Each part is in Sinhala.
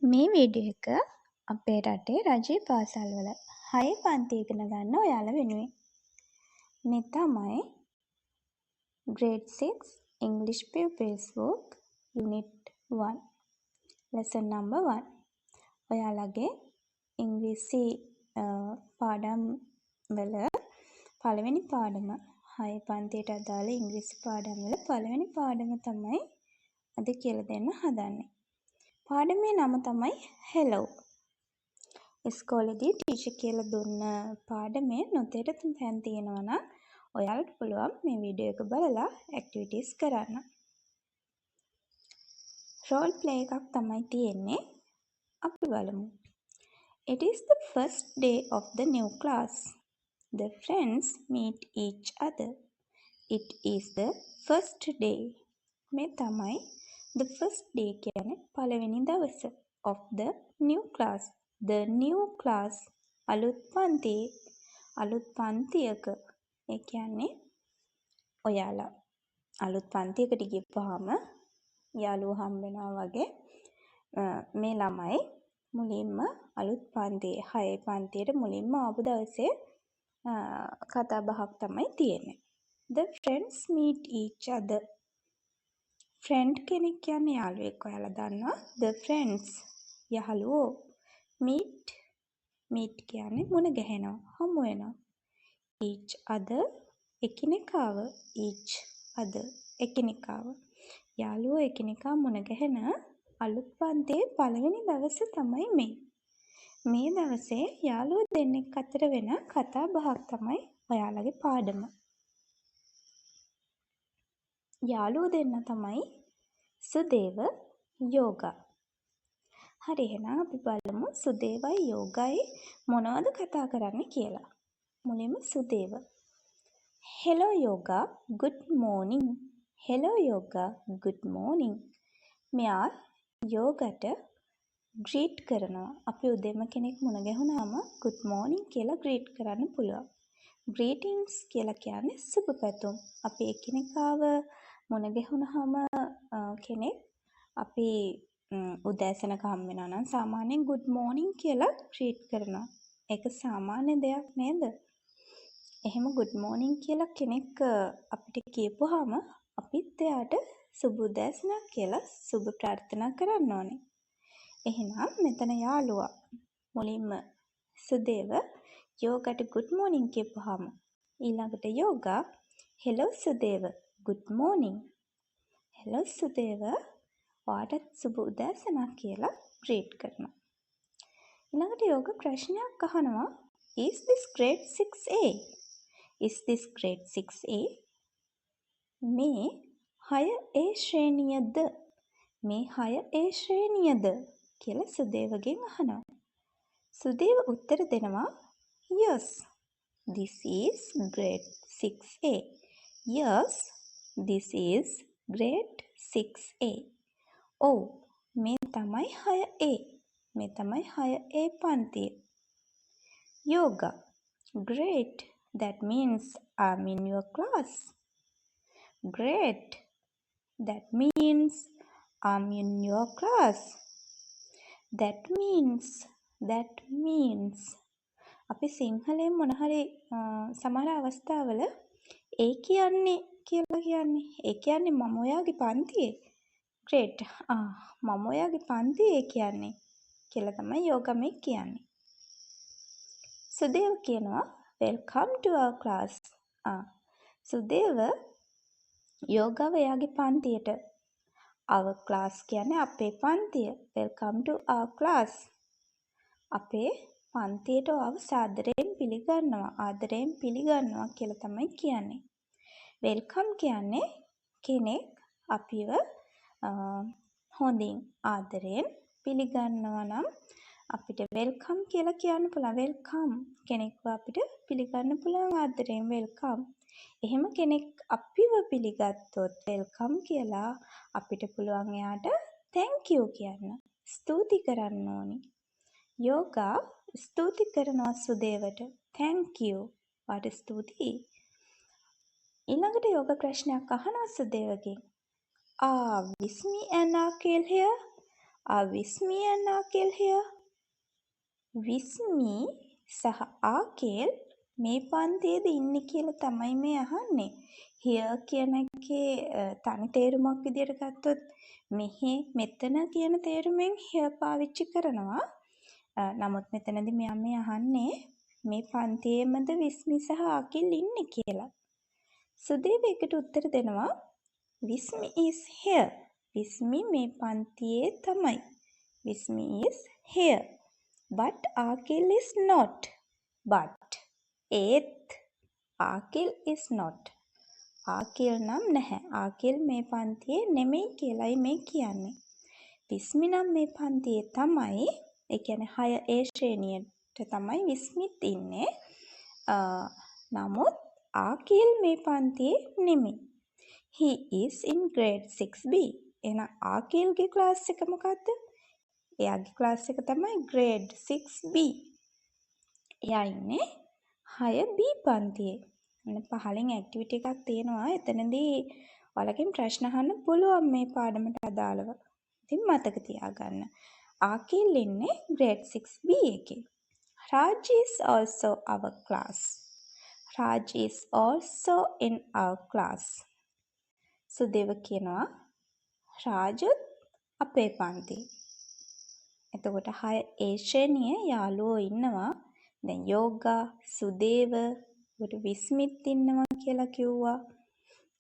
මේ වීඩියෝ එක අපේ රටේ රජයේ පාසල්වල 6 පන්ති ඉගෙන ගන්න ඔයාලා වෙනුවෙන්. මේ තමයි grade 6 English Pupils Book Unit 1 lesson number 1. ඔයාලගේ ඉංග්‍රීසි පාඩම් වල පළවෙනි පාඩම 6 පන්තියට අදාළ ඉංග්‍රීසි පාඩම් වල පළවෙනි පාඩම තමයි අද කියලා දෙන්න හදන්නේ. පාඩමේ නම තමයි hello. ඉස්කෝලේදී ටීචර් කියලා දුන්න පාඩමේ නොතේරෙන තැන් තියෙනවා නම් ඔයාලට පුළුවන් මේ වීඩියෝ එක බලලා ඇක්ටිවිටීස් කරන්න. රෝල් ප්ලේ එකක් තමයි තියෙන්නේ. අපි බලමු. It is the first day of the new class. The friends meet each other. It is the first day. මේ තමයි the first day කියන්නේ පළවෙනි දවස of the new class. The new class අලුත් පන්තියක. ඒ කියන්නේ ඔයාලා අලුත් පන්තියකට ගිහපුවාම යාළුවෝ හම්බ වෙනවා වගේ මේ ළමයි මුලින්ම අලුත් පන්තියේ 6 පන්තියට මුලින්ම ආපු දවසේ කතා බහක් තමයි තියෙන්නේ. The friends meet each other. friend කෙනෙක් කියන්නේ යාළුවෙක්. ඔයාලා දන්නවා. The friends යහළුවෝ. meet කියන්නේ මුණ ගැහෙනවා, හමු වෙනවා. each other එකිනෙකාව. each other එකිනෙකාව. යාළුවෝ එකිනෙකා මුණ ගැහෙන අලුත් පන්තියේ පළවෙනි දවස තමයි මේ. මේ දවසේ යාළුවෝ දෙන්නෙක් අතර වෙන කතා බහක් තමයි ඔයාලගේ පාඩම. යාළුවෝ දෙන්න තමයි සුදේව, යෝගා. හරි, එහෙනම් අපි බලමු සුදේවයි යෝගායි මොනවද කතා කරන්නේ කියලා. මුලින්ම සුදේව. Hello yoga, good morning. Hello yoga, good morning. මෙයා යෝගට greet කරනවා. අපි උදේම කෙනෙක් මුණ ගැහුණාම good morning කියලා greet කරන්න පුළුවන්. greetings කියලා කියන්නේ සුබ පැතුම්. අපි එකිනෙකාව මුණ ගැහුණාම කෙනෙක් අපි උදෑසනක හම් වෙනවා නම් සාමාන්‍යයෙන් good morning කියලා greet කරනවා. ඒක සාමාන්‍ය දෙයක් නේද? එහෙම good morning කියලා කෙනෙක් අපිට කියපුවාම අපිත් එයාට සුබ උදෑසනක් කියලා සුබ ප්‍රාර්ථනා කරන්න ඕනේ. එහෙනම් මෙතන යාළුවා මුලින්ම සුදේව යෝගට good morning කියපුවාම ඊළඟට යෝගා hello සුදේව good morning. hello සුදේව ඔයාටත් සුබ උදෑසනක් කියලා greet කරනවා. ඊළඟට යෝග ප්‍රශ්නයක් අහනවා. Is this grade 6A? Is this grade 6A? මේ 6A ශ්‍රේණියද? මේ 6A ශ්‍රේණියද කියලා සුදේවගෙන් අහනවා. සුදේව උත්තර දෙනවා yes, this is grade 6A. yes, this is grade 6A. ඔව්, මේ තමයි 6A. මේ තමයි 6A පන්තිය. Yoga. Great. That means I'm in your class. Great. That means I'm in your class. That means අපි සිංහලෙන් මොන හරි සමහර අවස්ථාවල ඒ කියන්නේ කියලා කියන්නේ. ඒ කියන්නේ මම ඔයාගේ පන්තියේ. Great. මම ඔයාගේ පන්තියේ කියන්නේ කියලා තමයි යෝගා මේ කියන්නේ. සුදේව කියනවා welcome to our class. සුදේව යෝගාව එයාගේ පන්තියට. our class කියන්නේ අපේ පන්තිය. welcome to our class. අපේ පන්තියට ඔයාව සාදරයෙන් පිළිගන්නවා. ආදරයෙන් පිළිගන්නවා කියලා තමයි කියන්නේ. welcome කියන්නේ කෙනෙක් අපිව හොඳින් ආදරයෙන් පිළිගන්නවා නම් අපිට වෙල්කම් කියලා කියන්න පුළුවන්. වෙල්කම් කෙනෙක්ව අපිට පිළිගන්න පුළුවන් ආදරයෙන් වෙල්කම්. එහෙම කෙනෙක් අපිව පිළිගත්තොත් වෙල්කම් කියලා අපිට පුළුවන් එයාට thank you කියන්න. ස්තුති කරන්න ඕනි. යෝගා ස්තුති කරනවා සුදේවට. thank you. වාට ස්තුතියි. ඊළඟට යෝග ප්‍රශ්නයක් අහනවා සුදේවගෙන්. Are Vismi and Akhil here? Are Vismi and Akhil here? විස්මි සහ ආකේල් මේ පන්තියේද ඉන්නේ කියලා තමයි මේ අහන්නේ. here කියන එකේ තනි තේරුමක් විදියට ගත්තොත් මෙතන කියන තේරුමෙන් here පාවිච්චි කරනවා. නමුත් මෙතනදී මේ අහන්නේ මේ පන්තියේමද විස්මි සහ ආකේල් ඉන්නේ කියලා. සුදේව එකට උත්තර දෙනවා විස්මි is here. විස්මි මේ පන්තියේ තමයි. විස්මි is here. But Akhil is not. But ඒත් Akhil is not. Akhil නම් නැහැ. Akhil මේ පන්තියේ නෙමෙයි කියලායි මේ කියන්නේ. විස්මි නම් මේ පන්තියේ තමයි. ඒ කියන්නේ 6A ශ්‍රේණියට තමයි විස්මිත් ඉන්නේ. නමුත් Akhil මේ පන්තියේ නෙමෙයි. He is in grade 6B. එහෙනම් Akhilගේ ක්ලාස් එක මොකද්ද? එයාගේ ක්ලාස් එක තමයි grade 6B. එයා ඉන්නේ 6B පන්තියේ. අන්න පහලින් ඇක්ටිවිටි එකක් තියෙනවා. එතනදී ඔයාලගෙන් ප්‍රශ්න අහන්න පුළුවන් මේ පාඩමට අදාළව. ඉතින් මතක තියාගන්න. ආකිල් ඉන්නේ grade 6B එකේ. Raj is also our class. Raj is also in our class. සුදේව කියනවා රාජත් අපේ පන්තියේ. එතකොට 6A ශ්‍රේණියේ යාළුවෝ ඉන්නවා. දැන් යෝගා, සුදේව, විස්මිත් ඉන්නවා කියලා කිව්වා.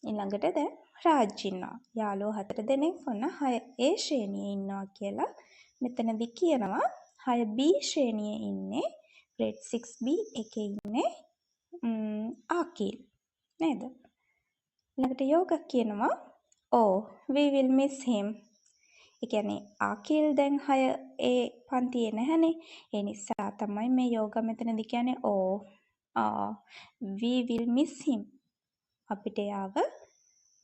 ඊළඟට දැන් රාජ් ඉන්නවා. යාළුවෝ 4 දෙනෙක් ඔන්න 6A ශ්‍රේණියේ ඉන්නවා කියලා මෙතනදී කියනවා. 6B ශ්‍රේණියේ ඉන්නේ grade 6B එකේ ඉන්නේ ආකිල් නේද? ඊළඟට යෝගා කියනවා oh we will miss him. ඒ කියන්නේ ආකිල් දැන් 6A පන්තියේ නැහනේ. ඒ නිසා තමයි මේ යෝගා මෙතනදී කියන්නේ we will miss him. අපිට යාව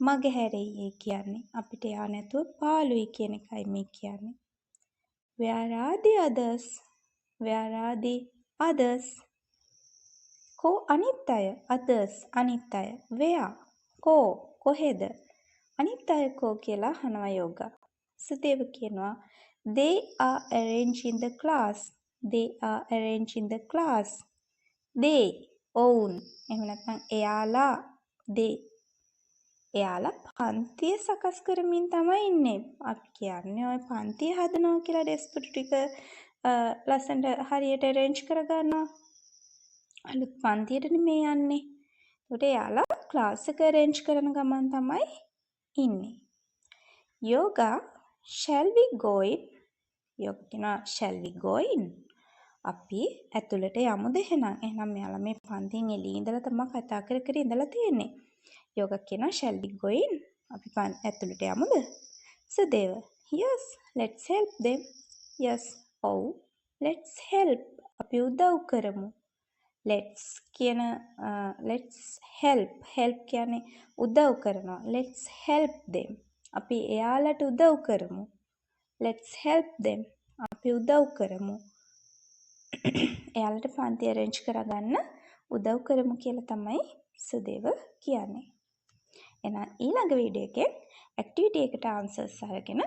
මගහැරෙයි කියන්නේ. අපිට යා නැතුව පාළුයි කියන එකයි මේ කියන්නේ. Where are the others? Where are the others? කො අනිත් අය? others අනිත් අය. Where? කොහෙද? අනිත් අය කෝ කියලා අහනවා යෝගා. සුදේව කියනවා they are arranged in the class. They are arranged in the class. they ඔවුන් එහෙම නැත්නම් එයාලා එයාලා පන්තිය සකස් කරමින් තමයි ඉන්නේ. අපි කියන්නේ ඔය පන්තිය හදනවා කියලා ඩෙස්ක් ටික ලස්සනට හරියට arrange කරගන්නවා. අලුත් පන්තියටනේ මේ යන්නේ. ඒකට එයාලා ක්ලාස් එක arrange කරන ගමන් තමයි ඉන්නේ. යෝගා shall we go in? යෝගා shall we go in? අපි ඇතුළට යමුද එහෙනම්? එහෙනම් මෙයාලා මේ පන්තියෙන් එළියේ ඉඳලා තමයි කතා කර කර ඉඳලා තියෙන්නේ. යෝගා කියනවා shall we go in? අපි ඇතුළට යමුද? සුදේව yes let's help them. yes ඔව් let's help. අපි උදව් කරමු. let's කියන let's help කියන්නේ උදව් කරනවා. let's help them. අපි එයාලට උදව් කරමු. let's help them. අපි උදව් කරමු. එයාලට පන්ති arrange කරගන්න උදව් කරමු කියලා තමයි සුදේව කියන්නේ. එහෙනම් ඊළඟ වීඩියෝ එකේ ඇක්ටිවිටි එකට ආන්සර්ස් අරගෙන